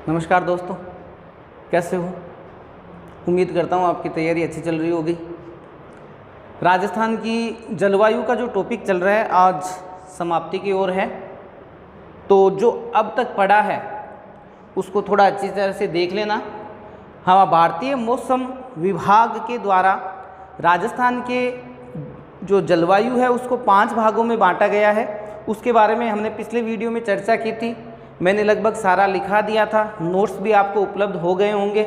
नमस्कार दोस्तों, कैसे हो? उम्मीद करता हूँ आपकी तैयारी अच्छी चल रही होगी। राजस्थान की जलवायु का जो टॉपिक चल रहा है आज समाप्ति की ओर है, तो जो अब तक पढ़ा है उसको थोड़ा अच्छी तरह से देख लेना। हाँ, भारतीय मौसम विभाग के द्वारा राजस्थान के जो जलवायु है उसको 5 भागों में बांटा गया है। उसके बारे में हमने पिछले वीडियो में चर्चा की थी। मैंने लगभग सारा लिखा दिया था, नोट्स भी आपको उपलब्ध हो गए होंगे।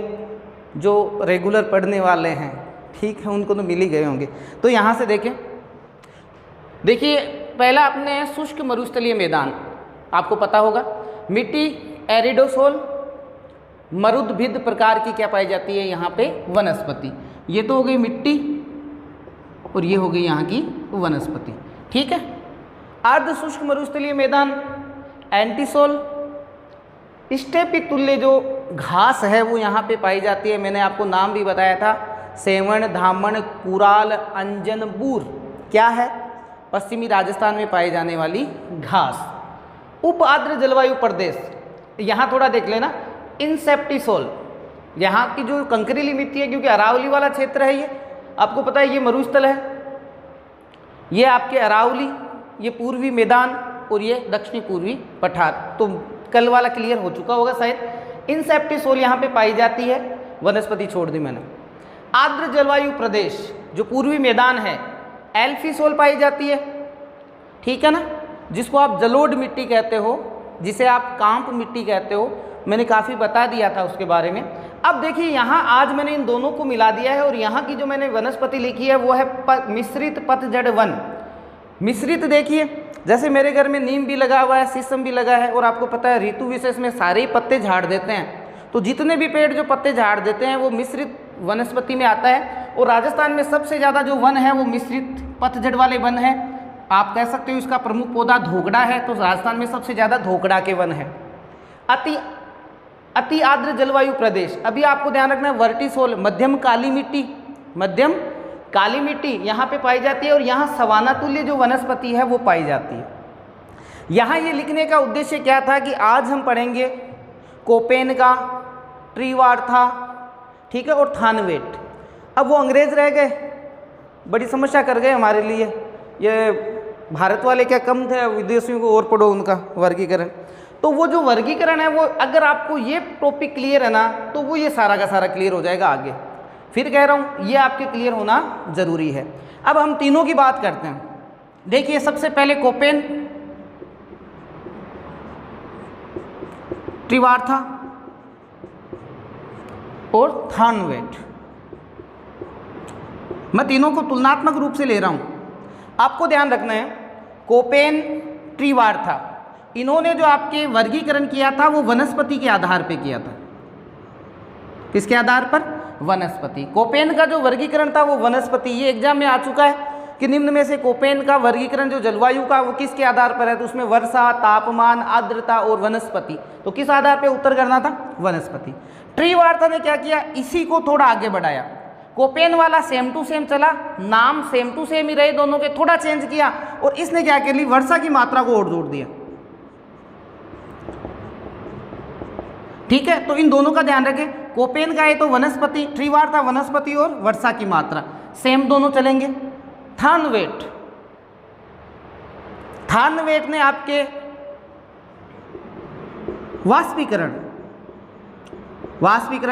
जो रेगुलर पढ़ने वाले हैं, ठीक है, उनको तो मिल ही गए होंगे। तो यहाँ से देखिए पहला अपने शुष्क मरुस्थलीय मैदान, आपको पता होगा मिट्टी एरिडोसोल मरुद्भिद प्रकार की क्या पाई जाती है यहाँ पे? वनस्पति। ये तो हो गई मिट्टी और ये हो गई यहाँ की वनस्पति, ठीक है। अर्ध शुष्क मरुस्थलीय मैदान एंटीसोल स्टेपी तुल्य जो घास है वो यहाँ पे पाई जाती है। मैंने आपको नाम भी बताया था, सेवण, धामण, कुराल, अंजन, बूर क्या है? पश्चिमी राजस्थान में पाई जाने वाली घास। उप आर्द्र जलवायु प्रदेश, यहाँ थोड़ा देख लेना। इंसेप्टिसोल, यहाँ की जो कंकरीली मिट्टी है, क्योंकि अरावली वाला क्षेत्र है, ये आपको पता है, ये मरुस्थल है, ये आपके अरावली, ये पूर्वी मैदान और ये दक्षिणी पूर्वी पठार। तो कल वाला क्लियर हो चुका होगा शायद। इंसेप्टिसोल यहाँ पे पाई जाती है, वनस्पति छोड़ दी मैंने। आर्द्र जलवायु प्रदेश जो पूर्वी मैदान है, एल्फिसोल पाई जाती है, ठीक है ना, जिसको आप जलोढ़ मिट्टी कहते हो, जिसे आप कांप मिट्टी कहते हो। मैंने काफ़ी बता दिया था उसके बारे में। अब देखिए यहाँ आज मैंने इन दोनों को मिला दिया है और यहाँ की जो मैंने वनस्पति लिखी है वो है मिश्रित पतझड़ वन। मिश्रित देखिए, जैसे मेरे घर में नीम भी लगा हुआ है, शीशम भी लगा है, और आपको पता है ऋतु विशेष में सारे ही पत्ते झाड़ देते हैं। तो जितने भी पेड़ जो पत्ते झाड़ देते हैं वो मिश्रित वनस्पति में आता है। और राजस्थान में सबसे ज़्यादा जो वन है वो मिश्रित पतझड़ वाले वन है। आप कह सकते हो इसका प्रमुख पौधा धोकड़ा है, तो राजस्थान में सबसे ज़्यादा धोकड़ा के वन है। अति आर्द्र जलवायु प्रदेश, अभी आपको ध्यान रखना है, वर्टिसोल मध्यम काली मिट्टी, मध्यम काली मिट्टी यहाँ पे पाई जाती है और यहाँ सवाना तुल्य जो वनस्पति है वो पाई जाती है। यहाँ ये लिखने का उद्देश्य क्या था कि आज हम पढ़ेंगे कोपेन का, ट्रीवार्था, ठीक है, और थानवेट। अब वो अंग्रेज रह गए, बड़ी समस्या कर गए हमारे लिए। ये भारत वाले क्या कम थे, विदेशियों को और पढ़ो उनका वर्गीकरण। तो वो जो वर्गीकरण है वो, अगर आपको ये टॉपिक क्लियर है ना, तो वो ये सारा का सारा क्लियर हो जाएगा आगे। फिर कह रहा हूँ ये आपके क्लियर होना जरूरी है। अब हम तीनों की बात करते हैं। देखिए सबसे पहले कोपेन, ट्रीवार्था और थानवेट। मैं तीनों को तुलनात्मक रूप से ले रहा हूँ, आपको ध्यान रखना है। कोपेन, ट्रीवार्था, इन्होंने जो आपके वर्गीकरण किया था वो वनस्पति के आधार पे किया था। किसके आधार पर? वनस्पति। कोपेन का जो वर्गीकरण था वो वनस्पति, ये एग्जाम में आ चुका है कि निम्न में से कोपेन का वर्गीकरण जो जलवायु का वो किसके आधार पर है? तो उसमें वर्षा, तापमान, आर्द्रता और वनस्पति। तो किस आधार पे उत्तर करना था? वनस्पति। ट्रीवार्था ने क्या किया? इसी को थोड़ा आगे बढ़ाया। कोपेन वाला सेम टू सेम चला, नाम सेम टू सेम ही रहे दोनों के, थोड़ा चेंज किया, और इसने क्या कर ली? वर्षा की मात्रा को और जोड़ दिया, ठीक है। तो इन दोनों का ध्यान रखें, कोपेन का है तो वनस्पति, ट्रीवार्था वनस्पति और वर्षा की मात्रा सेम दोनों चलेंगे। थानवेट, थानवेट ने आपके वाष्पीकरण,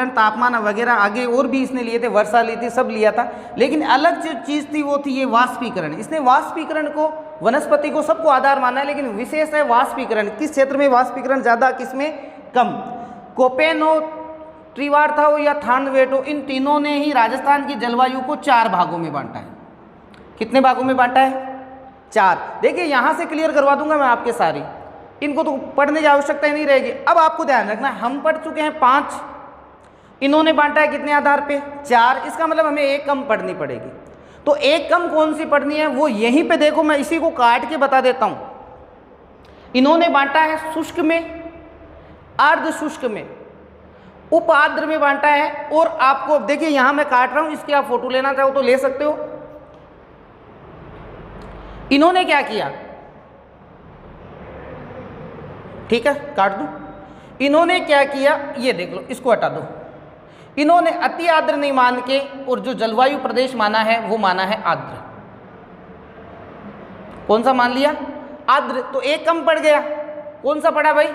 तापमान वगैरह आगे और भी इसने लिए थे, वर्षा ली थी, सब लिया था, लेकिन अलग जो चीज थी वो थी ये वाष्पीकरण। इसने वाष्पीकरण को, वनस्पति को सबको आधार माना है, लेकिन विशेष है वाष्पीकरण। किस क्षेत्र में वाष्पीकरण ज्यादा, किसमें कम? कोपेन हो, ट्रीवार्था हो या थानवेट हो, इन तीनों ने ही राजस्थान की जलवायु को 4 भागों में बांटा है। कितने भागों में बांटा है? 4। देखिए यहाँ से क्लियर करवा दूंगा मैं आपके सारी, इनको तो पढ़ने की आवश्यकता ही नहीं रहेगी। अब आपको ध्यान रखना, हम पढ़ चुके हैं 5, इन्होंने बांटा है कितने आधार पे? 4। इसका मतलब हमें एक कम पढ़नी पड़ेगी। तो एक कम कौन सी पढ़नी है वो यहीं पे देखो, मैं इसी को काट के बता देता हूं। इन्होंने बांटा है शुष्क में, अर्ध शुष्क में, उप आर्द्र में बांटा है। और आपको देखिए यहां मैं काट रहा हूं, इसकी आप फोटो लेना चाहो तो ले सकते हो। इन्होंने क्या किया? ठीक है, काट दूं। इन्होंने क्या किया, ये देख लो, इसको हटा दो। इन्होंने अति आर्द्र नहीं मान के और जो जलवायु प्रदेश माना है वो माना है आर्द्र। कौन सा मान लिया? आर्द्र। तो एक कम पड़ गया, कौन सा पड़ा भाई?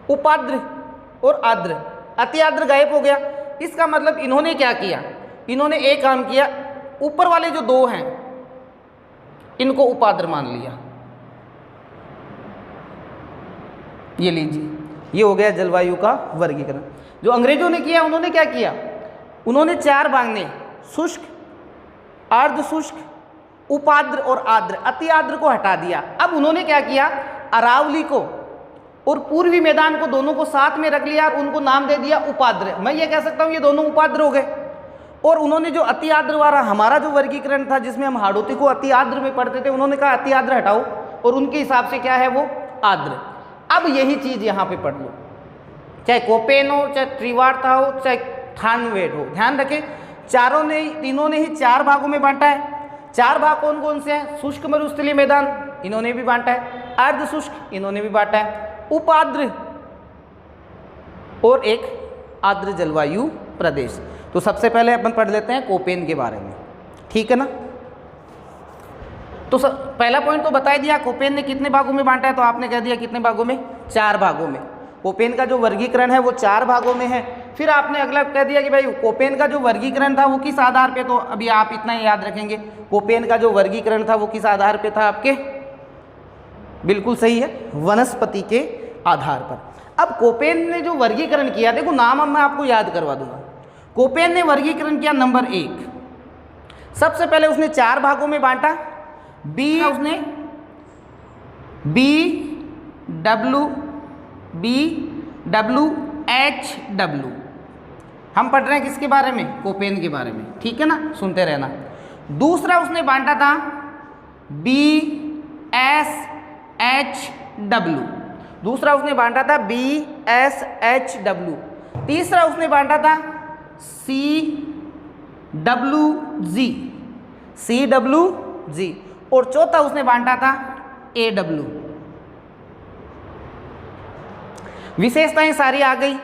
उपाद्र और आर्द्र। अति आर्द्र गायब हो गया। इसका मतलब इन्होंने क्या किया, इन्होंने एक काम किया, ऊपर वाले जो दो हैं इनको उपाद्र मान लिया। ये लीजिए, ये हो गया जलवायु का वर्गीकरण। जो अंग्रेजों ने किया, उन्होंने क्या किया, उन्होंने चार भागने, शुष्क, अर्ध शुष्क, उपाद्र और आर्द्र, अति आर्द्र को हटा दिया। अब उन्होंने क्या किया, अरावली को और पूर्वी मैदान को दोनों को साथ में रख लिया और उनको नाम दे दिया उपाद्र। मैं ये कह सकता हूँ ये दोनों उपाद्र हो गए। और उन्होंने जो अति आर्द्र वाला हमारा जो वर्गीकरण था जिसमें हम हाड़ौती को अति आर्द्र में पढ़ते थे, उन्होंने कहा अति आर्द्र हटाओ और उनके हिसाब से क्या है वो आर्द्र। अब यही चीज यहाँ पे पढ़ लो, चाहे कोपेन हो, चाहे त्रिवार्ता हो, चाहे थानवेट हो। ध्यान रखें, तीनों ने ही चार भागों में बांटा है। चार भाग कौन कौन से हैं? शुष्क मरुस्थलीय मैदान इन्होंने भी बांटा है, अर्ध शुष्क इन्होंने भी बांटा है, उपाद्र और एक आर्द्र जलवायु प्रदेश। तो सबसे पहले अपन पढ़ लेते हैं कोपेन के बारे में, ठीक है ना। तो पहला पॉइंट तो बता दिया, कोपेन ने कितने भागों में बांटा है, तो आपने कह दिया कितने भागों में? चार भागों में। कोपेन का जो वर्गीकरण है वो चार भागों में है। फिर आपने अगला कह दिया कि भाई कोपेन का जो वर्गीकरण था वो किस आधार पे, तो अभी आप इतना ही याद रखेंगे, कोपेन का जो वर्गीकरण था वो किस आधार पे था आपके? बिल्कुल सही है, वनस्पति के आधार पर। अब कोपेन ने जो वर्गीकरण किया, देखो नाम अब मैं आपको याद करवा दूंगा। कोपेन ने वर्गीकरण किया नंबर 1, सबसे पहले उसने चार भागों में बांटा। उसने BWHW, हम पढ़ रहे हैं किसके बारे में? कोपेन के बारे में, ठीक है ना, सुनते रहना। दूसरा उसने बांटा था BSHW, दूसरा उसने बांटा था BSHW। तीसरा उसने बांटा था CWG और चौथा उसने बांटा था AW। विशेषताएं सारी आ गई,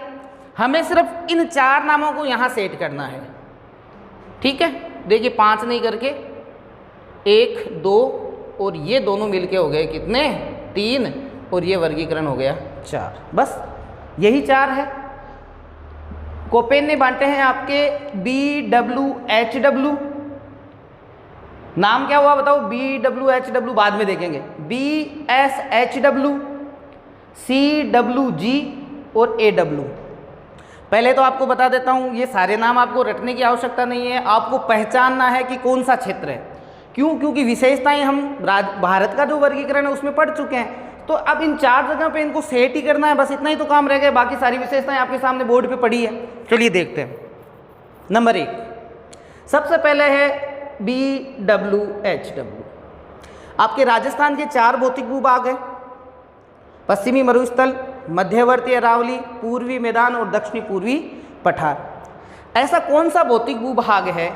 हमें सिर्फ इन चार नामों को यहां सेट करना है, ठीक है। देखिए 5 नहीं करके 1, 2 और ये दोनों मिलके हो गए कितने? 3 और ये वर्गीकरण हो गया 4। बस यही 4 है। कोपेन ने बांटे हैं आपके BWHW, नाम क्या हुआ बताओ? BWHW बाद में देखेंगे, BSHW, CWG और AW। पहले तो आपको बता देता हूँ, ये सारे नाम आपको रटने की आवश्यकता नहीं है, आपको पहचानना है कि कौन सा क्षेत्र है। क्यों? क्योंकि विशेषताएं हम भारत का जो वर्गीकरण है उसमें पढ़ चुके हैं। तो अब इन 4 जगह पे इनको सेट ही करना है, बस इतना ही तो काम रह गया। बाकी सारी विशेषताएं आपके सामने बोर्ड पे पड़ी है। चलिए देखते हैं। नंबर 1 सबसे पहले है BWHW। आपके राजस्थान के 4 भौतिक भूभाग हैं, पश्चिमी मरुस्थल, मध्यवर्ती अरावली, पूर्वी मैदान और दक्षिणी पूर्वी पठार। ऐसा कौन सा भौतिक भूभाग है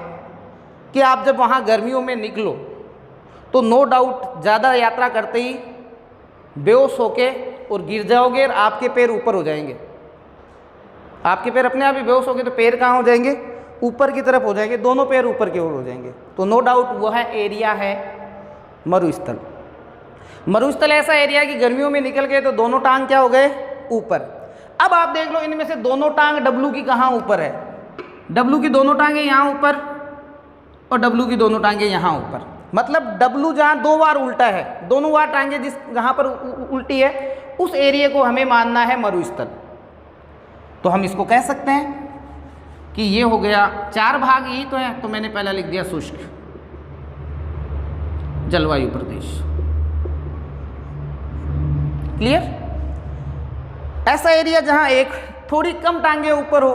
कि आप जब वहाँ गर्मियों में निकलो तो नो डाउट ज़्यादा यात्रा करते ही बेहोश होके और गिर जाओगे और आपके पैर ऊपर हो जाएंगे। आपके पैर अपने आप ही बेहोश होगे तो पैर कहाँ हो जाएंगे? ऊपर की तरफ हो जाएंगे, दोनों पैर ऊपर की ओर हो जाएंगे। तो नो डाउट वह एरिया है मरुस्थल। मरुस्थल ऐसा एरिया कि गर्मियों में निकल गए तो दोनों टांग क्या हो गए? ऊपर। अब आप देख लो इनमें से दोनों टांग डब्लू की कहाँ ऊपर है? डब्लू की दोनों टांगें यहाँ ऊपर और डब्लू की दोनों टांगें यहाँ ऊपर। मतलब डब्लू जहाँ 2 बार उल्टा है, दोनों बार टांगें जिस जहाँ पर उल्टी है उस एरिया को हमें मानना है मरुस्थल। तो हम इसको कह सकते हैं कि ये हो गया 4 भाग यही तो है। तो मैंने पहला लिख दिया शुष्क जलवायु प्रदेश। क्लियर? ऐसा एरिया जहां एक थोड़ी कम टांगे ऊपर हो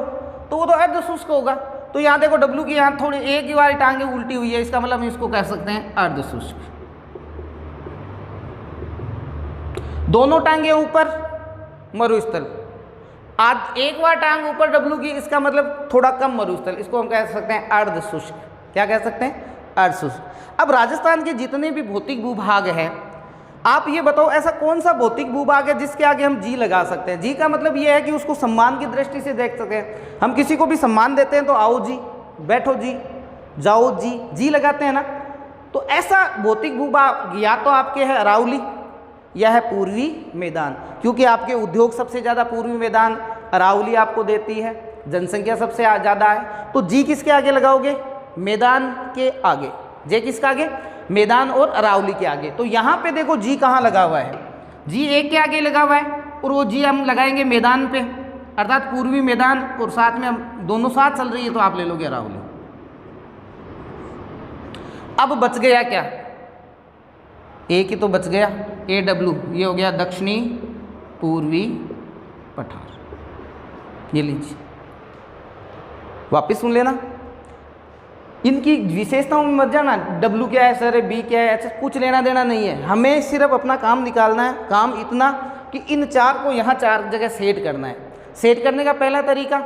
तो वो तो अर्ध शुष्क होगा। तो यहाँ देखो डब्लू की यहाँ थोड़ी एक ही वाली टांगे उल्टी हुई है, इसका मतलब हम इसको कह सकते हैं अर्ध शुष्क। दोनों टांगे ऊपर मरुस्थल, आज एक बार टांग ऊपर डब्लू की, इसका मतलब थोड़ा कम मरुस्थल, इसको हम कह सकते हैं अर्ध शुष्क। क्या कह सकते हैं? अर्ध शुष्क। अब राजस्थान के जितने भी भौतिक भूभाग हैं आप ये बताओ ऐसा कौन सा भौतिक भूभाग है जिसके आगे हम जी लगा सकते हैं। जी का मतलब ये है कि उसको सम्मान की दृष्टि से देख सकें। हम किसी को भी सम्मान देते हैं तो आओ जी, बैठो जी, जाओ जी, जी लगाते हैं ना। तो ऐसा भौतिक भूभाग या तो आपके है अरावली या है पूर्वी मैदान, क्योंकि आपके उद्योग सबसे ज़्यादा पूर्वी मैदान अरावली आपको देती है, जनसंख्या सबसे ज़्यादा है। तो जी किसके आगे लगाओगे? मैदान के आगे। जे किसके आगे? मैदान और अरावली के आगे। तो यहाँ पे देखो जी कहाँ लगा हुआ है? जी एक के आगे लगा हुआ है, और वो जी हम लगाएंगे मैदान पे, अर्थात पूर्वी मैदान, और साथ में हम दोनों साथ चल रही है तो आप ले लोगे अरावली। अब बच गया क्या? एक ही तो बच गया, AW, ये हो गया दक्षिणी पूर्वी पठार। ये लीजिए, वापिस सुन लेना, इनकी विशेषताओं में मत जाना। W क्या है सर, B क्या है, ऐसा कुछ लेना देना नहीं है। हमें सिर्फ अपना काम निकालना है। काम इतना कि इन चार को यहाँ चार जगह सेट करना है। सेट करने का पहला तरीका,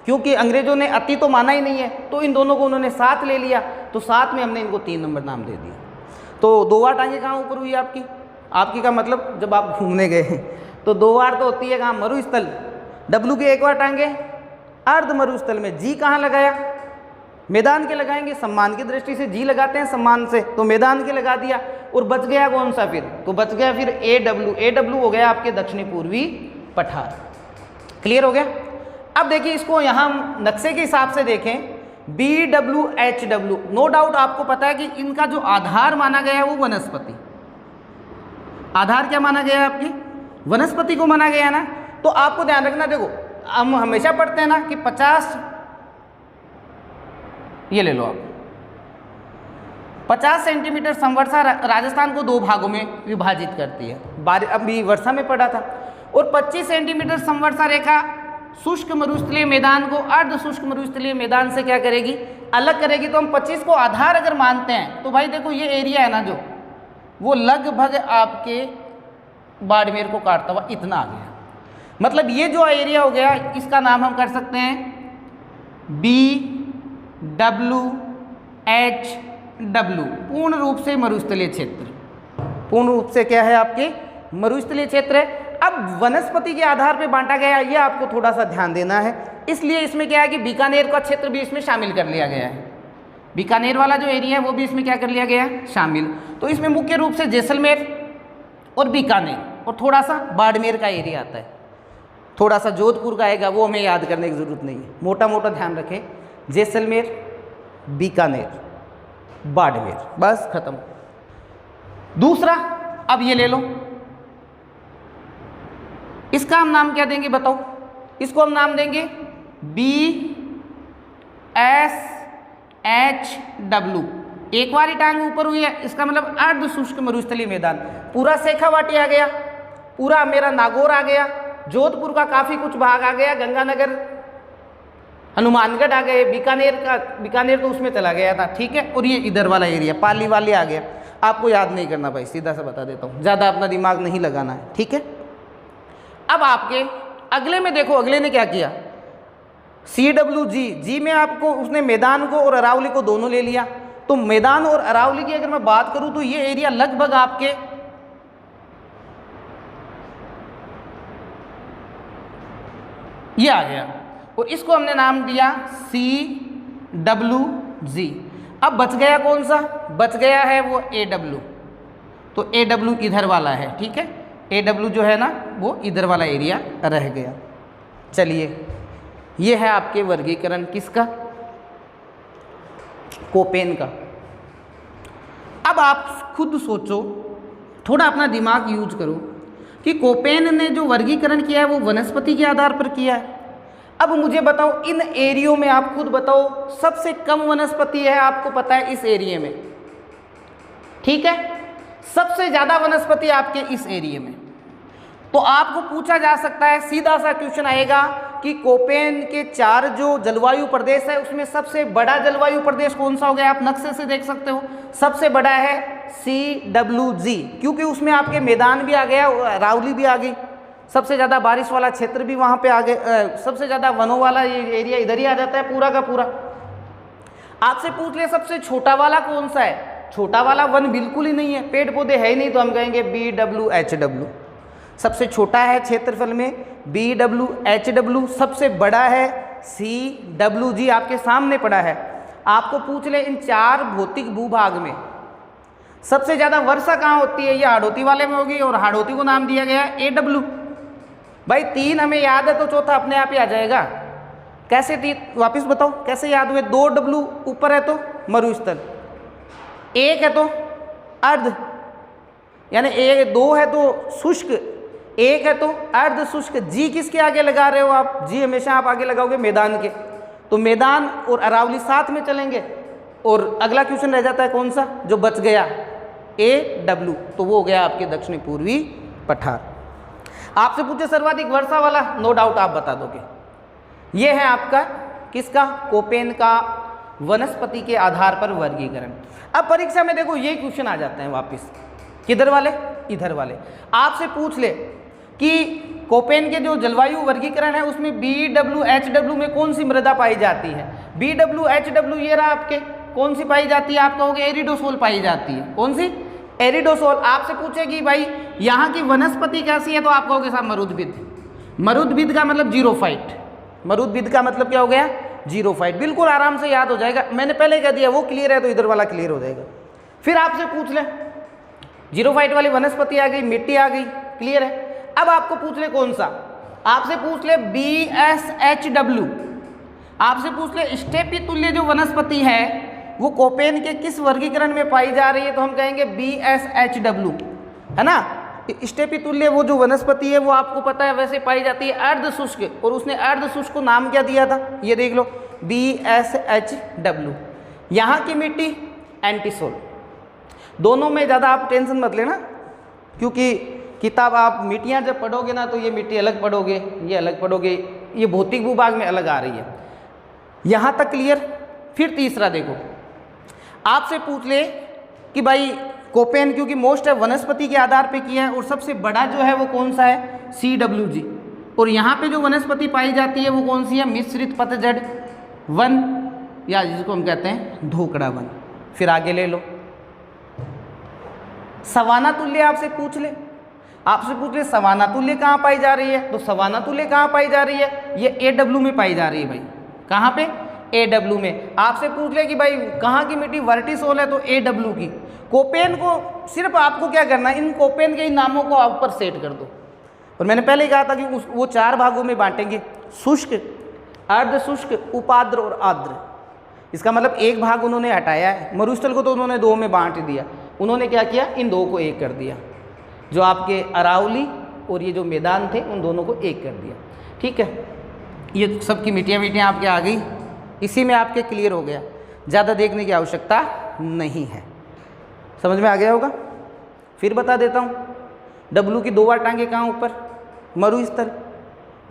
क्योंकि अंग्रेजों ने अति तो माना ही नहीं है, तो इन दोनों को उन्होंने साथ ले लिया, तो साथ में हमने इनको 3 नंबर नाम दे दिया। तो 2 बार टांगे कहाँ ऊपर हुई आपकी? आपकी का मतलब जब आप घूमने गए तो 2 बार तो होती है कहाँ? मरुस्थल। W के 1 बार टांगे अर्ध मरुस्थल में। जी कहाँ लगाया? मैदान के लगाएंगे, सम्मान की दृष्टि से जी लगाते हैं सम्मान से, तो मैदान के लगा दिया। और बच गया कौन सा फिर? तो बच गया फिर AW। AW हो गया आपके दक्षिणी पूर्वी पठार। क्लियर हो गया? अब देखिए इसको यहाँ हम नक्शे के हिसाब से देखें, BW HW, नो डाउट आपको पता है कि इनका जो आधार माना गया है वो वनस्पति। आधार क्या माना गया है आपकी? वनस्पति को माना गया है ना। तो आपको ध्यान रखना, देखो हम हमेशा पढ़ते हैं ना कि 50, ये ले लो आप, 50 सेंटीमीटर संवर्षा राजस्थान को 2 भागों में विभाजित करती है। अभी वर्षा में पढ़ा था। और 25 सेंटीमीटर संवर्षा रेखा शुष्क मरुस्थलीय मैदान को अर्ध शुष्क मरुस्थलीय मैदान से क्या करेगी? अलग करेगी। तो हम 25 को आधार अगर मानते हैं तो भाई देखो ये एरिया है ना जो, वो लगभग आपके बाड़मेर को काटता हुआ इतना आ गया। मतलब ये जो एरिया हो गया, इसका नाम हम कर सकते हैं BWHW, पूर्ण रूप से मरुस्थलीय क्षेत्र। पूर्ण रूप से क्या है आपके? मरुस्थलीय क्षेत्र है। अब वनस्पति के आधार पे बांटा गया, ये आपको थोड़ा सा ध्यान देना है। इसलिए इसमें क्या है कि बीकानेर का क्षेत्र भी इसमें शामिल कर लिया गया है। बीकानेर वाला जो एरिया है वो भी इसमें क्या कर लिया गया है? शामिल। तो इसमें मुख्य रूप से जैसलमेर और बीकानेर और थोड़ा सा बाड़मेर का एरिया आता है। थोड़ा सा जोधपुर का आएगा, वो हमें याद करने की ज़रूरत नहीं है। मोटा मोटा ध्यान रखें, जैसलमेर, बीकानेर, बाड़मेर, बस खत्म। दूसरा, अब ये ले लो, इसका हम नाम क्या देंगे बताओ? इसको हम नाम देंगे BSHW। एक बार ही टांग ऊपर हुई है, इसका मतलब अर्ध शुष्क मरुस्थलीय मैदान। पूरा शेखावाटी आ गया, पूरा मेरा नागौर आ गया, जोधपुर का काफ़ी कुछ भाग आ गया, गंगानगर, हनुमानगढ़ आ गए, बीकानेर तो उसमें चला गया था, ठीक है। और ये इधर वाला एरिया पाली वाले आ गया। आपको याद नहीं करना भाई, सीधा सा बता देता हूँ, ज़्यादा अपना दिमाग नहीं लगाना है, ठीक है। अब आपके अगले में देखो, अगले ने क्या किया? CWG, जी में आपको उसने मैदान को और अरावली को दोनों ले लिया। तो मैदान और अरावली की अगर मैं बात करूं तो ये एरिया लगभग आपके ये आ गया, और इसको हमने नाम दिया CWG। अब बच गया कौन सा? बच गया है वो AW। तो AW इधर वाला है, ठीक है। AW जो है ना वो इधर वाला एरिया रह गया। चलिए, ये है आपके वर्गीकरण किसका? कोपेन का। अब आप खुद सोचो, थोड़ा अपना दिमाग यूज करो कि कोपेन ने जो वर्गीकरण किया है वो वनस्पति के आधार पर किया है। अब मुझे बताओ, इन एरियो में आप खुद बताओ सबसे कम वनस्पति है, आपको पता है इस एरिया में, ठीक है। सबसे ज़्यादा वनस्पति आपके इस एरिया में। तो आपको पूछा जा सकता है, सीधा सा क्वेश्चन आएगा कि कोपेन के 4 जो जलवायु प्रदेश है उसमें सबसे बड़ा जलवायु प्रदेश कौन सा हो गया? आप नक्शे से देख सकते हो, सबसे बड़ा है CWG, क्योंकि उसमें आपके मैदान भी आ गया, अरावली भी आ गई, सबसे ज़्यादा बारिश वाला क्षेत्र भी वहाँ पे आ गए, सबसे ज़्यादा वनों वाला ये एरिया इधर ही आ जाता है पूरा का पूरा। आपसे पूछ ले सबसे छोटा वाला कौन सा है? छोटा वाला वन बिल्कुल ही नहीं है, पेड़ पौधे है ही नहीं, तो हम कहेंगे BWHW। सबसे छोटा है क्षेत्रफल में BWHW, सबसे बड़ा है CWG, आपके सामने पड़ा है। आपको पूछ ले इन 4 भौतिक भूभाग में सबसे ज़्यादा वर्षा कहाँ होती है, ये हाड़ौती वाले में होगी, और हाड़ौती को नाम दिया गया AW। भाई 3 हमें याद है तो चौथा अपने आप ही आ जाएगा। कैसे 3, वापस बताओ कैसे याद हुए? 2W ऊपर है तो मरुस्थल, 1 है तो अर्ध, यानी 2 है तो शुष्क, 1 है तो अर्ध शुष्क। जी किसके आगे लगा रहे हो आप? जी हमेशा आप आगे लगाओगे मैदान के, तो मैदान और अरावली साथ में चलेंगे। और अगला क्वेश्चन रह जाता है कौन सा जो बच गया? AW, तो वो हो गया आपके दक्षिणी पूर्वी पठार। आपसे पूछे सर्वाधिक वर्षा वाला, नो डाउट आप बता दोगे। ये है आपका किसका? कोपेन का वनस्पति के आधार पर वर्गीकरण। अब परीक्षा में देखो ये क्वेश्चन आ जाते हैं वापस, किधर वाले? इधर वाले। आपसे पूछ ले कि कोपेन के जो जलवायु वर्गीकरण है उसमें BWHW में कौन सी मृदा पाई जाती है? BWHW ये रहा आपके, कौन सी पाई जाती है? आप कहोगे एरिडोसोल पाई जाती है। कौन सी? एरिडोसोल। आपसे पूछेगी भाई यहाँ की वनस्पति कैसी है, तो आप कहोगे साहब मरुद्भिद। मरुद्भिद का मतलब जीरोफाइट। मरुद्भिद का मतलब क्या हो गया? जीरोफाइट। बिल्कुल आराम से याद हो जाएगा, मैंने पहले कह दिया वो क्लियर है तो इधर वाला क्लियर हो जाएगा। फिर आपसे पूछ ले, जीरोफाइट वाली वनस्पति आ गई, मिट्टी आ गई, क्लियर है। अब आपको पूछ ले कौन सा? आपसे पूछ ले BSHW। आपसे पूछ ले स्टेपी तुल्य जो वनस्पति है वो कोपेन के किस वर्गीकरण में पाई जा रही है, तो हम कहेंगे BSHW, है ना। स्टेपी तुल्य वो जो वनस्पति है वो आपको पता है वैसे पाई जाती है अर्ध शुष्क, और उसने अर्ध शुष्क को नाम क्या दिया था? ये देख लो BSHW। यहाँ की मिट्टी एंटीसोल। दोनों में ज़्यादा आप टेंशन मत लेना, क्योंकि किताब आप मिट्टियाँ जब पढ़ोगे ना तो ये मिट्टी अलग पढ़ोगे, ये अलग पढ़ोगे, ये भौतिक भूभाग में अलग आ रही है। यहाँ तक क्लियर। फिर तीसरा देखो, आपसे पूछ ले कि भाई कोपेन क्योंकि मोस्ट है वनस्पति के आधार पे किया है, और सबसे बड़ा जो है वो कौन सा है? CWG। और यहाँ पे जो वनस्पति पाई जाती है वो कौन सी है? मिश्रित पतझड़ वन, या जिसको हम कहते हैं धोकड़ा वन। फिर आगे ले लो, सवाना तुल्य आपसे पूछ ले। आपसे पूछ ले सवाना तुल्य कहाँ पाई जा रही है, तो सवाना तुल्य कहाँ पाई जा रही है? ये AW में पाई जा रही है भाई। कहाँ पे? AW में। आपसे पूछ ले कि भाई कहाँ की मिट्टी वर्टिसोल है, तो AW की। कोपेन को सिर्फ आपको क्या करना है, इन कोपेन के इन नामों को ऊपर सेट कर दो। और मैंने पहले ही कहा था कि वो 4 भागों में बांटेंगे, शुष्क, अर्ध शुष्क, उपाद्र और आर्द्र। इसका मतलब एक भाग उन्होंने हटाया है, मरुस्थल को तो उन्होंने 2 में बांट दिया। उन्होंने क्या किया? इन 2 को 1 कर दिया, जो आपके अरावली और ये जो मैदान थे उन दोनों को 1 कर दिया। ठीक है, ये सबकी मिट्टियाँ आपके आ गई, इसी में आपके क्लियर हो गया, ज़्यादा देखने की आवश्यकता नहीं है। समझ में आ गया होगा। फिर बता देता हूँ, W की 2 बार टांगे कहाँ ऊपर? मरुस्थल,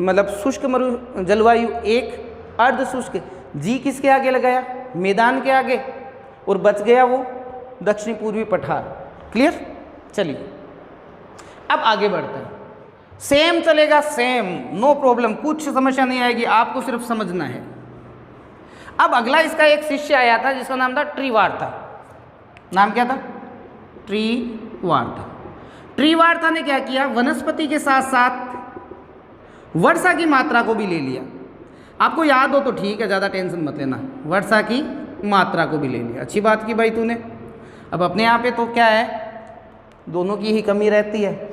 मतलब शुष्क मरु जलवायु 1, अर्ध शुष्क। जी किसके आगे लगाया? मैदान के आगे, और बच गया वो दक्षिणी पूर्वी पठार। क्लियर। चलिए अब आगे बढ़ते हैं। सेम चलेगा, सेम, नो प्रॉब्लम, कुछ समस्या नहीं आएगी, आपको सिर्फ समझना है। अब अगला इसका एक शिष्य आया था जिसका नाम था ट्रीवार्था। नाम क्या था? ट्रीवार्था। ट्रीवार्था ने क्या किया? वनस्पति के साथ साथ वर्षा की मात्रा को भी ले लिया। आपको याद हो तो ठीक है, ज़्यादा टेंशन मत लेना, वर्षा की मात्रा को भी ले लिया। अच्छी बात की भाई तूने। अब अपने यहाँ पे तो क्या है, दोनों की ही कमी रहती है।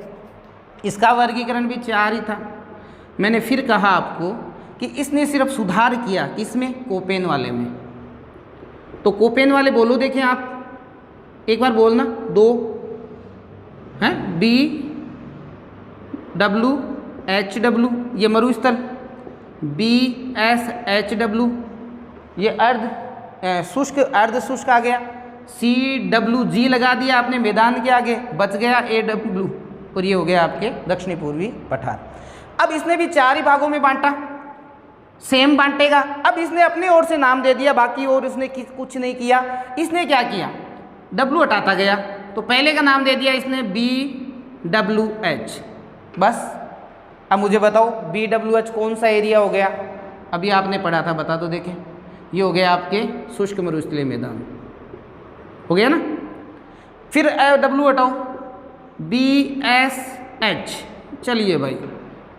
इसका वर्गीकरण भी 4 ही था। मैंने फिर कहा आपको कि इसने सिर्फ सुधार किया, किसमें? कोपेन वाले में। तो कोपेन वाले बोलो, देखें आप एक बार बोलना, 2 हैं, BWHW ये मरुस्थल, BSHW ये अर्ध शुष्क, अर्ध शुष्क आ गया, CWG लगा दिया आपने मैदान के आगे, बच गया AW, और ये हो गया आपके दक्षिणी पूर्वी पठार। अब इसने भी 4 ही भागों में बांटा, सेम बांटेगा। अब इसने अपने ओर से नाम दे दिया, बाकी और उसने कुछ नहीं किया। इसने क्या किया? W हटाता गया, तो पहले का नाम दे दिया इसने BWH। बस। अब मुझे बताओ BWH कौन सा एरिया हो गया? अभी आपने पढ़ा था, बता दो देखें। ये हो गया आपके शुष्क मरुस्थलीय मैदान, हो गया ना। फिर डब्लू हटाओ, BSH, चलिए भाई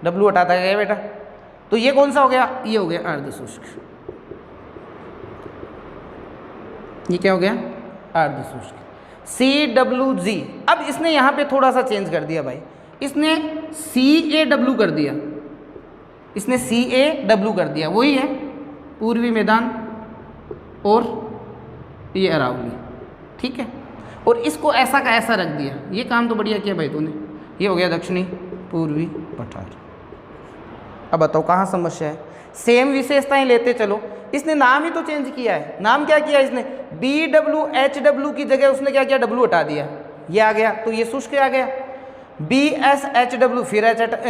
डब्लू हटाता गया बेटा, तो ये कौन सा हो गया, ये हो गया अर्ध शुष्क, ये क्या हो गया अर्ध शुष्क, CWG। अब इसने यहाँ पे थोड़ा सा चेंज कर दिया भाई, इसने CAW कर दिया, इसने CAW कर दिया, वही है पूर्वी मैदान और ये अरावली, ठीक है, और इसको ऐसा का ऐसा रख दिया, ये काम तो बढ़िया किया भाई तूने, ये हो गया दक्षिणी पूर्वी पठार। अब बताओ कहाँ समस्या है, सेम विशेषताएं लेते चलो, इसने नाम ही तो चेंज किया है, नाम क्या किया इसने, BWHW की जगह उसने क्या किया, W हटा दिया, ये आ गया, तो ये शुष्क आ गया, BSHW फिर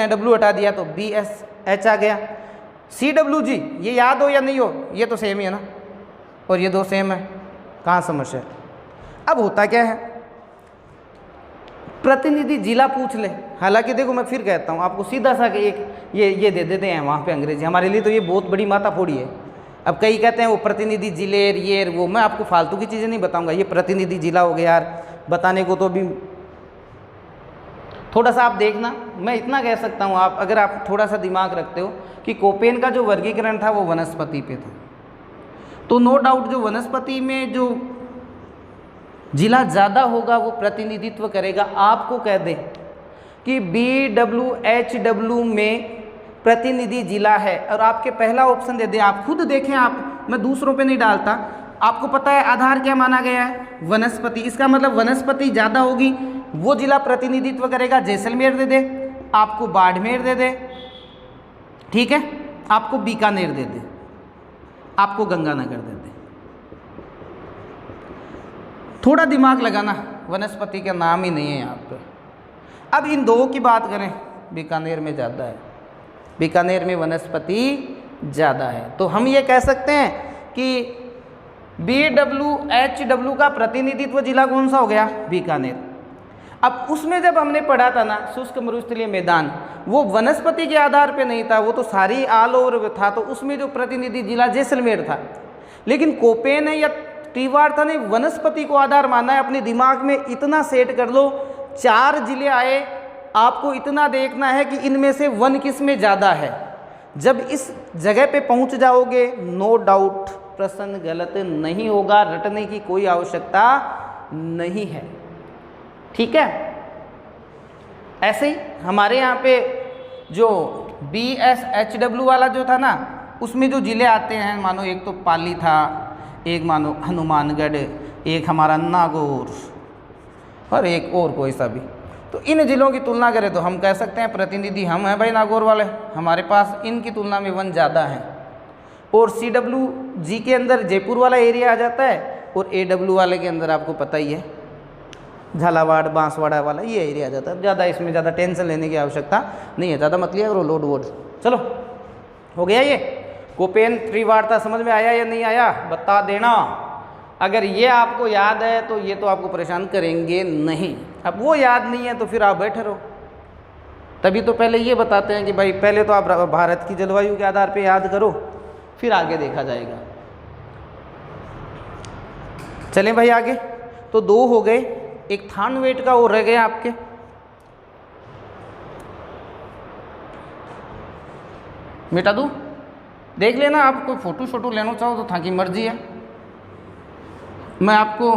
W हटा दिया तो BSH आ गया, CWG ये याद हो या नहीं हो, ये तो सेम ही है ना, और ये दो सेम है, कहाँ समस्या है। अब होता क्या है, प्रतिनिधि जिला पूछ ले, हालांकि देखो मैं फिर कहता हूँ आपको सीधा सा कि एक ये दे देते हैं वहाँ पे अंग्रेजी, हमारे लिए तो ये बहुत बड़ी माथा फोड़ी है। अब कई कहते हैं वो प्रतिनिधि जिले ये वो, मैं आपको फालतू की चीज़ें नहीं बताऊंगा, ये प्रतिनिधि जिला हो गया यार, बताने को तो भी थोड़ा सा आप देखना, मैं इतना कह सकता हूँ आप अगर आप थोड़ा सा दिमाग रखते हो कि कोपेन का जो वर्गीकरण था वो वनस्पति पे था, तो नो डाउट जो वनस्पति में जो जिला ज़्यादा होगा वो प्रतिनिधित्व करेगा। आपको कह दें कि BWHW में प्रतिनिधि जिला है और आपके पहला ऑप्शन दे दें, आप खुद देखें, आप मैं दूसरों पे नहीं डालता, आपको पता है आधार क्या माना गया है, वनस्पति, इसका मतलब वनस्पति ज़्यादा होगी वो जिला प्रतिनिधित्व करेगा। जैसलमेर दे दे, आपको बाड़मेर दे दे, ठीक है, आपको बीकानेर दे दे, आपको गंगानगर दे दे, थोड़ा दिमाग लगाना, वनस्पति का नाम ही नहीं है यहाँ पे। अब इन दो की बात करें, बीकानेर में ज़्यादा है, बीकानेर में वनस्पति ज़्यादा है, तो हम ये कह सकते हैं कि BWHW का प्रतिनिधित्व जिला कौन सा हो गया, बीकानेर। अब उसमें जब हमने पढ़ा था ना शुष्क मरुस्थलीय मैदान, वो वनस्पति के आधार पे नहीं था, वो तो सारी ऑल ओवर था, तो उसमें जो प्रतिनिधि जिला जैसलमेर था। लेकिन कोपेन है या त्रिवार्ता ने वनस्पति को आधार माना है। अपने दिमाग में इतना सेट कर लो, 4 जिले आए, आपको इतना देखना है कि इनमें से वन किस में ज़्यादा है। जब इस जगह पे पहुंच जाओगे, नो डाउट प्रश्न गलत नहीं होगा, रटने की कोई आवश्यकता नहीं है, ठीक है। ऐसे ही हमारे यहाँ पे जो BSHW वाला जो था ना, उसमें जो जिले आते हैं, मानो एक तो पाली था, एक मानो हनुमानगढ़, एक हमारा नागौर और एक और कोई सा भी, तो इन जिलों की तुलना करें तो हम कह सकते हैं प्रतिनिधि हम हैं भाई नागौर वाले, हमारे पास इनकी तुलना में वन ज़्यादा है। और CWG के अंदर जयपुर वाला एरिया आ जाता है, और AW वाले के अंदर आपको पता ही है झालावाड़ बांसवाड़ा वाला ये एरिया आ जाता है। ज़्यादा इसमें ज़्यादा टेंशन लेने की आवश्यकता नहीं है, ज़्यादा मत लिया करो लोड वोड। चलो हो गया, ये कोपेन त्रिवार्ता समझ में आया या नहीं आया बता देना। अगर ये आपको याद है तो ये तो आपको परेशान करेंगे नहीं, अब वो याद नहीं है तो फिर आप बैठे रहो। तभी तो पहले ये बताते हैं कि भाई पहले तो आप भारत की जलवायु के आधार पे याद करो, फिर आगे देखा जाएगा। चलें भाई आगे, तो 2 हो गए, एक थानवेट का और रह गया आपके। मिटा दूँ, देख लेना, आप कोई फोटो शोटो लेना चाहो तो था की मर्जी है, मैं आपको,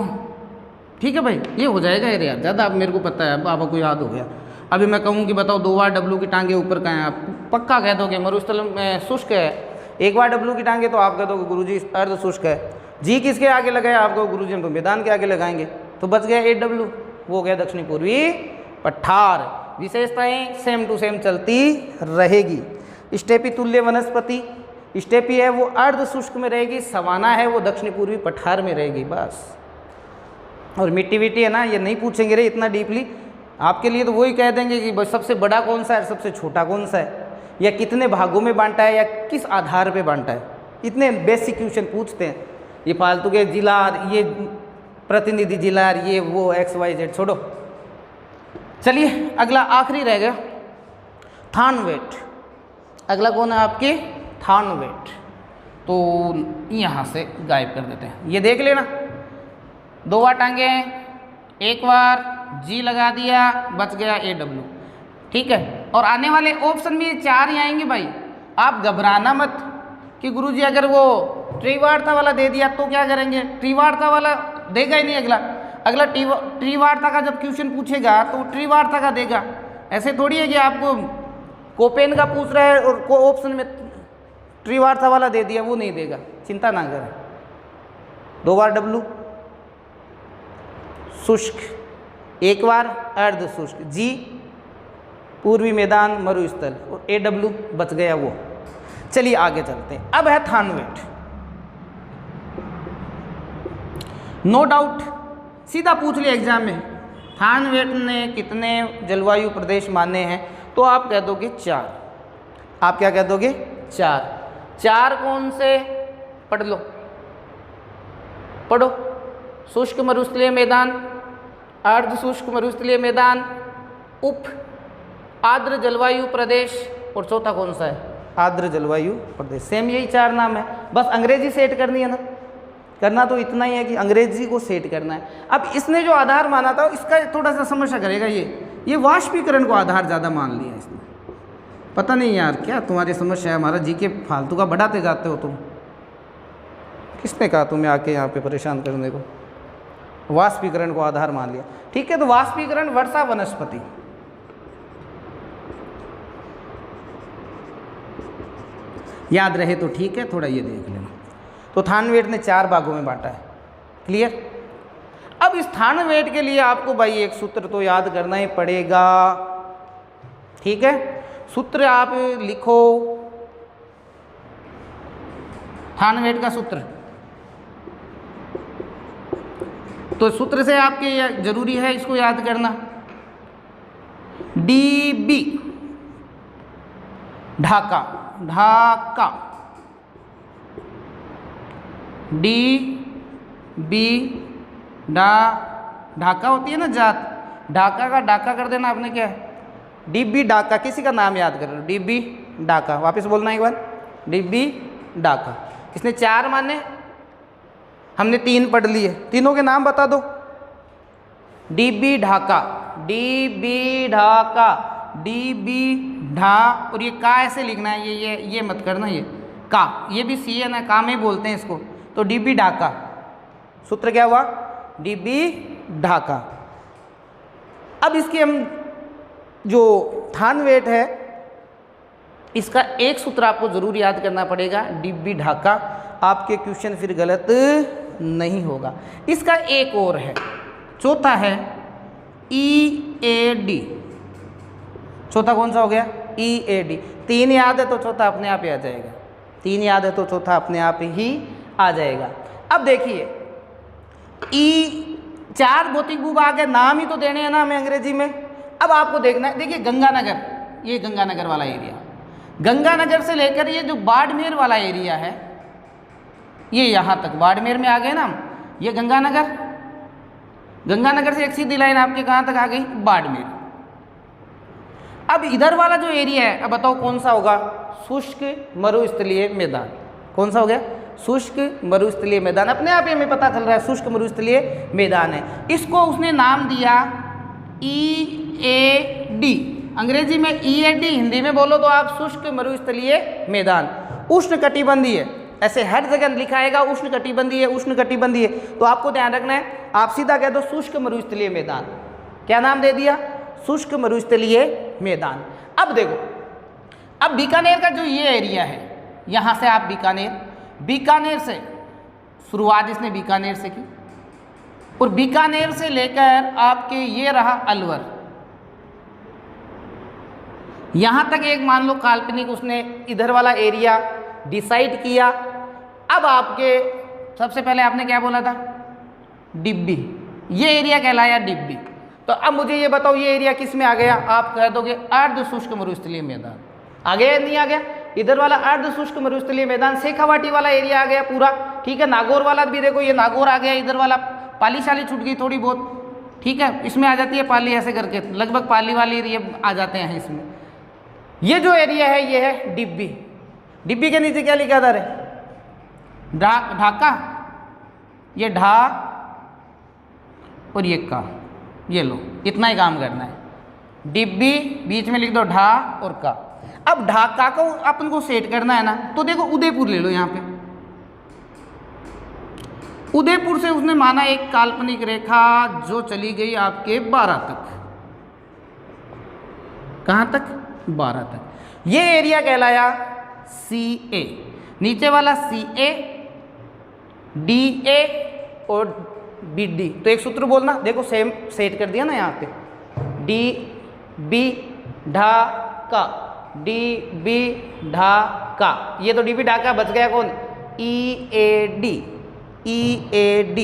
ठीक है भाई, ये हो जाएगा यार, ज़्यादा अब मेरे को पता है, अब आपको याद हो गया। अभी मैं कहूँ कि बताओ 2 बार W की टांगे ऊपर कहाँ हैं, आप पक्का कह दोगे मरुस्थल में शुष्क है। 1 बार W की टांगे तो आप कह दोगे गुरुजी अर्ध शुष्क है। जी किसके आगे लगाया, आपको गुरुजी हम तो मैदान के आगे लगाएंगे, तो बच गया AW, वो हो गया दक्षिणी पूर्वी पठार। विशेषताएं सेम टू सेम चलती रहेगी। स्टेपी तुल्य वनस्पति, स्टेपी है वो अर्ध शुष्क में रहेगी, सवाना है वो दक्षिणी पूर्वी पठार में रहेगी बस। और मिट्टी विट्टी है ना, ये नहीं पूछेंगे रे इतना डीपली, आपके लिए तो वही कह देंगे कि बस सबसे बड़ा कौन सा है, सबसे छोटा कौन सा है, या कितने भागों में बांटा है, या किस आधार पे बांटा है, इतने बेसिक क्वेश्चन पूछते हैं। ये फालतू के जिला, ये प्रतिनिधि जिला, ये वो XYZ छोड़ो। चलिए अगला आखिरी रह गया थानवेट। अगला कौन है आपके, थानवेट, तो यहाँ से गायब कर देते हैं, ये देख लेना। 2 बार टांगे हैं, एक बार जी लगा दिया, बच गया AW। ठीक है, और आने वाले ऑप्शन में ये 4 ही आएंगे भाई। आप घबराना मत कि गुरुजी अगर वो त्रिवार्ता वाला दे दिया तो क्या करेंगे, त्रिवार्ता वाला देगा ही नहीं। अगला त्रिवार्ता का जब क्वेश्चन पूछेगा तो त्रिवार्ता का देगा। ऐसे थोड़ी है कि आपको कोपेन का पूछ रहा है और को ऑप्शन में त्रिवार्ता वाला दे दिया, वो नहीं देगा, चिंता ना करें। 2 बार W शुष्क, 1 बार अर्ध शुष्क, जी पूर्वी मैदान मरुस्थल, और AW बच गया वो। चलिए आगे चलते हैं। अब है थानवेट। नो डाउट सीधा पूछ लिया एग्जाम में, थानवेट ने कितने जलवायु प्रदेश माने हैं, तो आप कह दोगे 4। आप क्या कह दोगे? 4। 4 कौन से? पढ़ लो, पढ़ो। शुष्क मरुस्थलीय मैदान, अर्ध शुष्क मरुस्थलीय मैदान, उप आर्द्र जलवायु प्रदेश, और चौथा कौन सा है? आर्द्र जलवायु प्रदेश। सेम यही 4 नाम है, बस अंग्रेजी सेट करनी है ना। करना तो इतना ही है कि अंग्रेजी को सेट करना है। अब इसने जो आधार माना था इसका थोड़ा सा समस्या करेगा। ये वाष्पीकरण को आधार ज़्यादा मान लिया इसने। पता नहीं यार क्या तुम्हारी समस्या है, हमारा जीके फालतू का बढ़ाते जाते हो तुम। किसने कहा तुम्हें आके यहाँ पे परेशान करने को? वाष्पीकरण को आधार मान लिया। ठीक है, तो वाष्पीकरण वर्षा वनस्पति, याद रहे तो ठीक है, थोड़ा ये देख लेना। तो थानवेट ने 4 भागों में बांटा है। क्लियर? अब इस थानवेट के लिए आपको भाई एक सूत्र तो याद करना ही पड़ेगा। ठीक है, सूत्र आप लिखो, थानवेट का सूत्र। तो सूत्र से आपके जरूरी है इसको याद करना। DB ढाका, ढाका, DB ढाका होती है ना जात, ढाका का ढाका कर देना आपने। क्या है? DB ढाका। किसी का नाम याद कर लो, DB ढाका। वापस बोलना एक बार, DB ढाका। इसने 4 माने, हमने 3 पढ़ लिए। तीनों के नाम बता दो। DB Dhaka, DB Dhaka, DB ढा, और ये का ऐसे लिखना है, ये मत करना, ये का, ये भी सी है ना, का में बोलते हैं इसको। तो DB ढाका, सूत्र क्या हुआ? DB ढाका। अब इसकी हम जो थानवेट है इसका एक सूत्र आपको जरूर याद करना पड़ेगा, DB ढाका। आपके क्वेश्चन फिर गलत नहीं होगा। इसका एक और है, चौथा है EAD। चौथा कौन सा हो गया? EAD। 3 याद है तो चौथा अपने आप ही आ जाएगा। 3 याद है तो चौथा अपने आप ही आ जाएगा। अब देखिए, 4 भौतिक भूभाग है, नाम ही तो देने हैं ना हमें अंग्रेजी में। अब आपको देखना है, देखिए गंगानगर, ये गंगानगर वाला एरिया, गंगानगर से लेकर ये जो बाड़मेर वाला एरिया है, ये यहाँ तक बाड़मेर में आ गए ना हम। ये गंगानगर, गंगानगर से एक सीधी लाइन आपके कहाँ तक आ गई? बाड़मेर। अब इधर वाला जो एरिया है, अब बताओ कौन सा होगा? शुष्क मरुस्थलीय मैदान। कौन सा हो गया? शुष्क मरुस्थलीय मैदान। अपने आप ही हमें पता चल रहा है शुष्क मरुस्थलीय मैदान है। इसको उसने नाम दिया EAD। अंग्रेजी में EAD, हिंदी में बोलो तो आप शुष्क मरुस्थलीय मैदान। उष्ण कटिबंधीय, ऐसे हर जगह लिखा आएगा उष्ण कटिबंधीय, उष्ण कटिबंधीय। तो आपको ध्यान रखना है, आप सीधा कह दो शुष्क मरुस्थलीय मैदान। क्या नाम दे दिया? शुष्क मरुस्थलीय मैदान। अब देखो, अब बीकानेर का जो ये एरिया है, यहाँ से आप बीकानेर से शुरुआत इसने बीकानेर से की, और बीकानेर से लेकर आपके ये रहा अलवर, यहाँ तक एक मान लो काल्पनिक उसने इधर वाला एरिया डिसाइड किया। अब आपके सबसे पहले आपने क्या बोला था? डिब्बी। ये एरिया कहलाया डिब्बी। तो अब मुझे ये बताओ, ये एरिया किस में आ गया? आप कह दोगे अर्ध शुष्क मरुस्थलीय मैदान। आ गया नहीं आ गया? इधर वाला अर्ध शुष्क मरुस्थलीय मैदान, शेखावाटी वाला एरिया आ गया पूरा। ठीक है, नागौर वाला भी देखो, ये नागौर आ गया। इधर वाला पाली शाली छूट गई थोड़ी बहुत। ठीक है, इसमें आ जाती है पाली, ऐसे करके लगभग पाली वाली एरिया आ जाते हैं इसमें। ये जो एरिया है ये है डिब्बी। डिब्बी के नीचे क्या लिखा था रे? ढाका, ये ढा और ये का। ये लो, इतना ही काम करना है। डिब्बी बीच में लिख दो ढा और का। अब ढा का को अपन को सेट करना है ना, तो देखो उदयपुर ले लो। यहाँ पे उदयपुर से उसने माना एक काल्पनिक रेखा जो चली गई आपके 12 तक। कहाँ तक? 12 तक। ये एरिया कहलाया CA। नीचे वाला CA, DA और BD। तो एक सूत्र बोलना, देखो सेम सेट कर दिया ना यहाँ पे। DB ढा का, DB ढा का। ये तो DB ढा का बच गया कौन? EAD, EAD।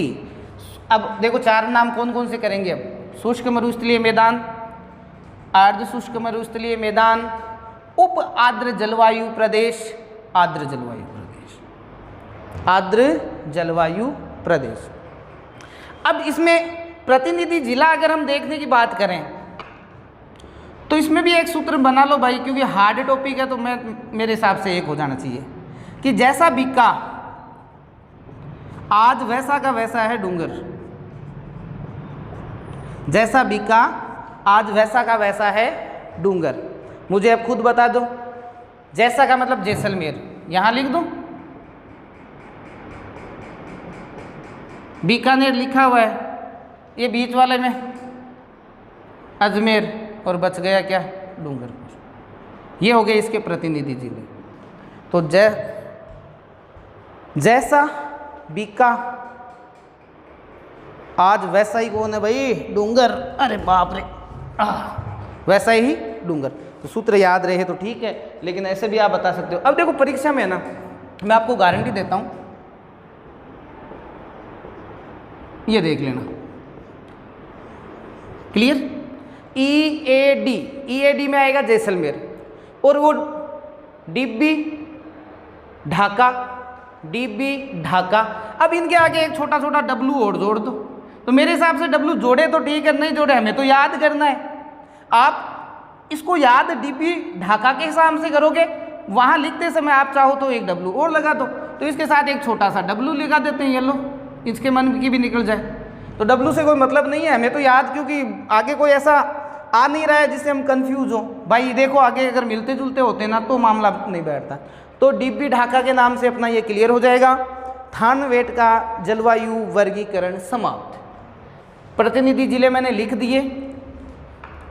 अब देखो 4 नाम कौन कौन से करेंगे अब? शुष्क मरुस्थलीय मैदान, अर्ध शुष्क मरुस्थलीय मैदान, उप आर्द्र जलवायु प्रदेश, आर्द्र जलवायु प्रदेश, आर्द्र जलवायु प्रदेश। अब इसमें प्रतिनिधि जिला अगर हम देखने की बात करें तो इसमें भी एक सूत्र बना लो भाई, क्योंकि हार्ड टॉपिक है तो मेरे हिसाब से एक हो जाना चाहिए कि जैसा बीका आज वैसा का वैसा है डूंगर। जैसा बीका आज वैसा का वैसा है डूंगर। मुझे अब खुद बता दो, जैसा का मतलब जैसलमेर, यहां लिख दो। बीकानेर लिखा हुआ है, ये बीच वाले में अजमेर, और बच गया क्या? डूंगरपुर। ये हो गए इसके प्रतिनिधि जिले। तो जैसा बीका आज वैसा ही कौन है भाई? डूंगर। अरे बाप रे, वैसा ही डूंगर। तो सूत्र याद रहे तो ठीक है, लेकिन ऐसे भी आप बता सकते हो। अब देखो परीक्षा में है ना, मैं आपको गारंटी देता हूं, ये देख लेना। क्लियर? EAD में आएगा जैसलमेर, और वो डिब्बी ढाका, डिब्बी ढाका। अब इनके आगे एक छोटा छोटा W और जोड़ दो। तो मेरे हिसाब से W जोड़े तो ठीक है, नहीं जोड़े हमें तो याद करना है। आप इसको याद डिब्बी ढाका के हिसाब से करोगे, वहां लिखते समय आप चाहो तो एक W और लगा दो। तो इसके साथ एक छोटा सा W लगा देते हैं, ये लो, इसके मन की भी निकल जाए। तो W से कोई मतलब नहीं है हमें तो याद, क्योंकि आगे कोई ऐसा आ नहीं रहा है जिससे हम कंफ्यूज हो। भाई देखो आगे अगर मिलते जुलते होते ना तो मामला नहीं बैठता। तो डिब्बी ढाका के नाम से अपना ये क्लियर हो जाएगा। थानवेट का जलवायु वर्गीकरण समाप्त। प्रतिनिधि जिले मैंने लिख दिए,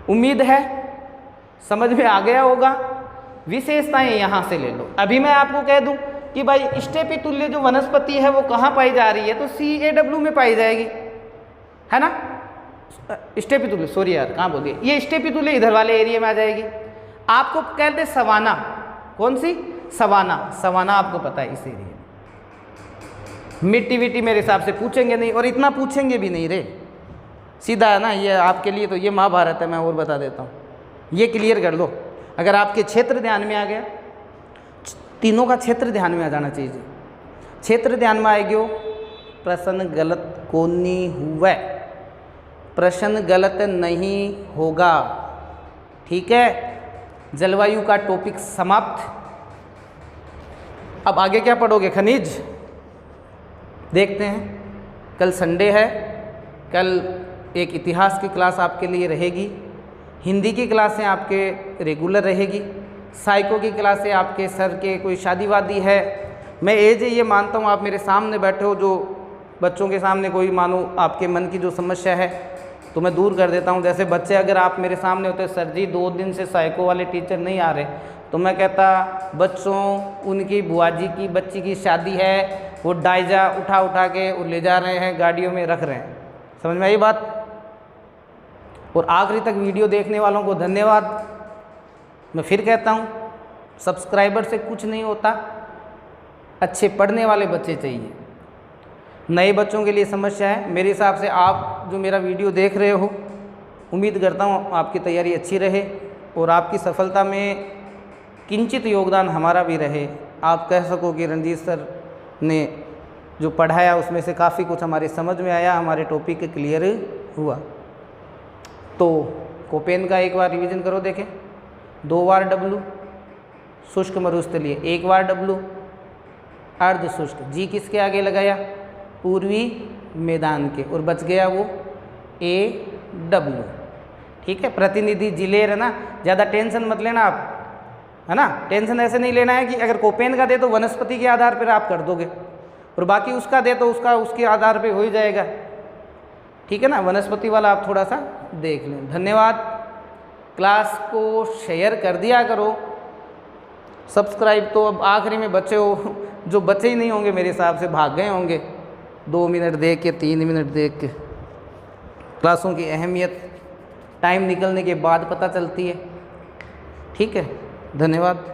उम्मीद है समझ में आ गया होगा। विशेषताएं यहाँ से ले लो। अभी मैं आपको कह दूं कि भाई स्टेपी तुल्य जो वनस्पति है वो कहाँ पाई जा रही है? तो CAW में पाई जाएगी, है ना? स्टेपी तुल्य, सॉरी यार कहाँ बोल दिए, ये स्टेपी तुल्य इधर वाले एरिया में आ जाएगी। आपको कहते सवाना, कौन सी? सवाना। सवाना आपको पता है इस एरिया में। मिट्टी विट्टी मेरे हिसाब से पूछेंगे नहीं, और इतना पूछेंगे भी नहीं रे, सीधा है ना। ये आपके लिए तो ये महाभारत है, मैं और बता देता हूँ, ये क्लियर कर लो। अगर आपके क्षेत्र ध्यान में आ गया, तीनों का क्षेत्र ध्यान में आ जाना चाहिए। क्षेत्र ध्यान में आएगी, प्रश्न गलत कोनी हुआ, प्रश्न गलत नहीं होगा, ठीक है। जलवायु का टॉपिक समाप्त। अब आगे क्या पढ़ोगे? खनिज देखते हैं। कल संडे है, कल एक इतिहास की क्लास आपके लिए रहेगी, हिंदी की क्लासें आपके रेगुलर रहेगी, साइको की क्लासें आपके सर के कोई शादी वादी है। मैं एज ये मानता हूँ आप मेरे सामने बैठे हो, जो बच्चों के सामने कोई मानो आपके मन की जो समस्या है तो मैं दूर कर देता हूँ। जैसे बच्चे अगर आप मेरे सामने होते, सर जी 2 दिन से साइको वाले टीचर नहीं आ रहे, तो मैं कहता बच्चों उनकी बुआ जी की बच्ची की शादी है, वो डायजा उठा उठा के वो ले जा रहे हैं, गाड़ियों में रख रहे हैं। समझ में आई बात? और आखिरी तक वीडियो देखने वालों को धन्यवाद। मैं फिर कहता हूँ, सब्सक्राइबर से कुछ नहीं होता, अच्छे पढ़ने वाले बच्चे चाहिए। नए बच्चों के लिए समस्या है। मेरे हिसाब से आप जो मेरा वीडियो देख रहे हो, उम्मीद करता हूँ आपकी तैयारी अच्छी रहे और आपकी सफलता में किंचित योगदान हमारा भी रहे। आप कह सको कि रंजीत सर ने जो पढ़ाया उसमें से काफ़ी कुछ हमारे समझ में आया, हमारे टॉपिक क्लियर हुआ। तो कोपेन का एक बार रिवीजन करो, देखें। 2 बार W शुष्क मरुस्थलीय, 1 बार W अर्ध शुष्क। जी किसके आगे लगाया? पूर्वी मैदान के, और बच गया वो A W। ठीक है, प्रतिनिधि जिलेर है ना, ज़्यादा टेंशन मत लेना आप, है ना। टेंशन ऐसे नहीं लेना है कि अगर कोपेन का दे तो वनस्पति के आधार पर आप कर दोगे, और बाकी उसका दे तो उसके आधार पे हो ही जाएगा। ठीक है ना, वनस्पति वाला आप थोड़ा सा देख लें। धन्यवाद। क्लास को शेयर कर दिया करो, सब्सक्राइब तो अब आखिरी में बचे हो, जो बचे ही नहीं होंगे मेरे हिसाब से भाग गए होंगे 2 मिनट देख के, 3 मिनट देख के। क्लासों की अहमियत टाइम निकलने के बाद पता चलती है। ठीक है, धन्यवाद।